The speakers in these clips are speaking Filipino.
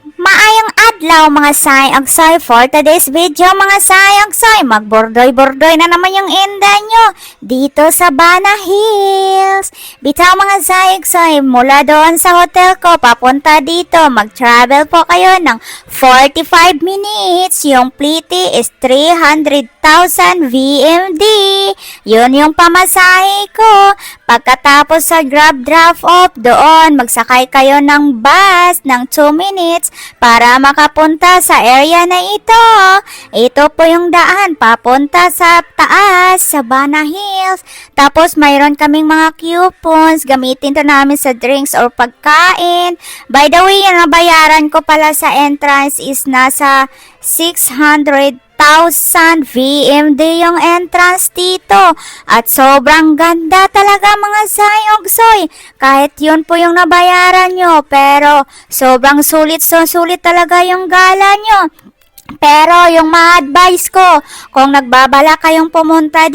Maayong adlaw mga sayang-say for today's video mga sayang-say. Magbordoy-bordoy na naman yung enda nyo dito sa Bana Hills. Bitaw mga sayang-say, mula doon sa hotel ko papunta dito, mag-travel po kayo ng 45 minutes. Yung pliti is 300,000 VMD. Yun yung pamasahe ko. Pagkatapos sa grab drop-off doon, magsakay kayo ng bus ng 2 minutes para makapunta sa area na ito. Ito po yung daan papunta sa taas, sa Bana Hills. Tapos mayroon kaming mga coupons, gamitin to namin sa drinks or pagkain. By the way, yung nabayaran ko pala sa entrance is nasa 600,000 VMD yung entrance dito. At sobrang ganda talaga mga sayog-soy. Kahit yun po yung nabayaran nyo, pero sobrang sulit talaga yung gala nyo. Pero yung ma-advise ko, kung nagbabala kayong pumunta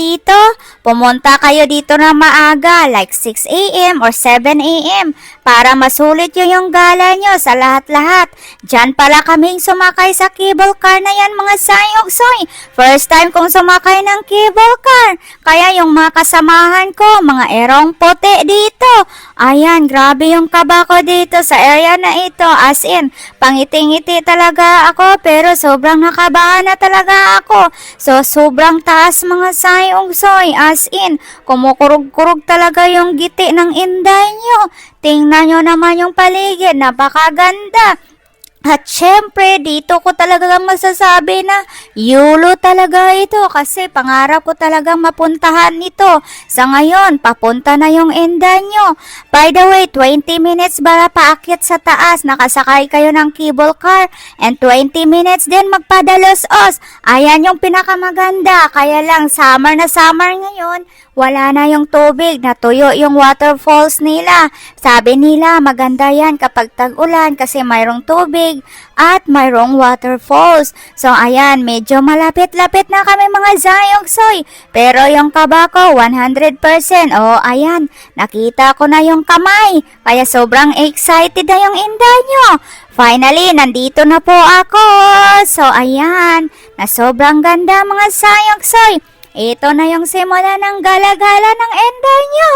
kayo dito na maaga, like 6 a.m. or 7 a.m. para masulit yung gala nyo sa lahat-lahat. Diyan pala kaming sumakay sa cable car na yan mga sayog-soy. First time kong sumakay ng cable car. Kaya yung mga kasamahan ko, mga erong puti dito. Ayan, grabe yung kaba ko dito sa area na ito. As in, pangiti-ngiti talaga ako pero sobrang nakabahan na talaga ako. So, sobrang taas mga sayong-soy. As in, kumukurog-kurog talaga yung giti ng inday nyo. Tingnan nyo naman yung paligid. Napakaganda. At syempre, dito ko talaga masasabi na yulo talaga ito kasi pangarap ko talagang mapuntahan ito. Sa ngayon, papunta na yung enda nyo. By the way, 20 minutes para paakyat sa taas, nakasakay kayo ng cable car, and 20 minutes din magpadalos-os. Ayan yung pinakamaganda, kaya lang summer na summer ngayon, wala na yung tubig, natuyo yung waterfalls nila. Sabi nila maganda yan kapag tag-ulan kasi mayroong tubig at mayroong waterfalls. So ayan, medyo malapit-lapit na kami mga sayog-soy. Pero yung kaba ko 100%. Oh ayan, nakita ko na yung kamay. Kaya sobrang excited na yung inda nyo. Finally, nandito na po ako. So ayan, na sobrang ganda mga sayog-soy. Ito na yung simula ng gala-gala ng enda nyo.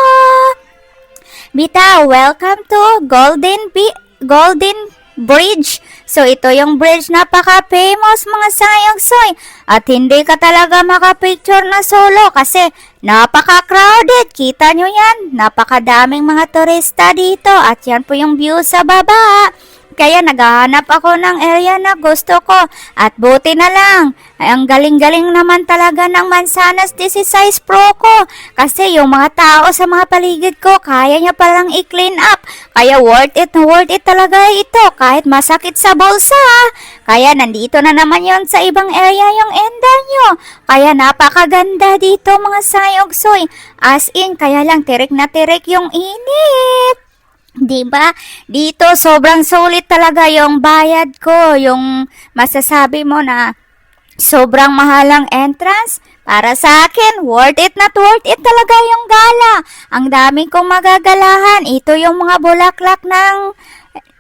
Bita, welcome to Golden Bridge. So, ito yung bridge, napaka-famous mga sayog-soy. At hindi ka talaga makapicture na solo kasi napaka-crowded. Kita nyo yan, napakadaming mga turista dito. At yan po yung view sa baba. Kaya naghahanap ako ng area na gusto ko. At buti na lang, ang galing-galing naman talaga ng Manzanas 16 Pro ko. Kasi yung mga tao sa mga paligid ko, kaya niya palang i-clean up. Kaya worth it talaga ito kahit masakit sa bulsa. Kaya nandito na naman yon sa ibang area yung enda nyo. Kaya napakaganda dito mga sayog-soy. As in, kaya lang tirik na tirik yung init. Diba? Dito sobrang sulit talaga yung bayad ko. Yung masasabi mo na sobrang mahalang entrance. Para sa akin, worth it talaga yung gala. Ang dami kong magagalahan. Ito yung mga bulaklak ng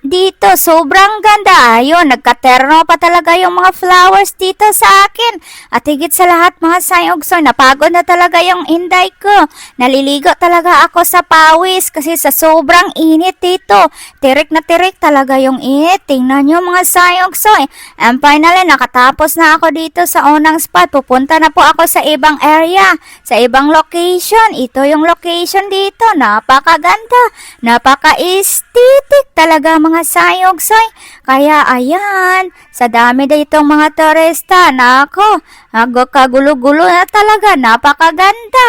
dito, sobrang ganda. Ayun, nagkaterno pa talaga yung mga flowers dito sa akin. At higit sa lahat mga sayog-soy, napagod na talaga yung inday ko. Naliligo talaga ako sa pawis kasi sa sobrang init dito. Tirik na tirik talaga yung init. Tingnan nyo mga sayog-soy. And finally, nakatapos na ako dito sa unang spot. Pupunta na po ako sa ibang area, sa ibang location. Ito yung location dito. Napakaganda. Napaka-aesthetic talaga mga sayog-soy. Kaya ayan, sa dami ditong mga turista, nako, kagulo-gulo na talaga, napakaganda.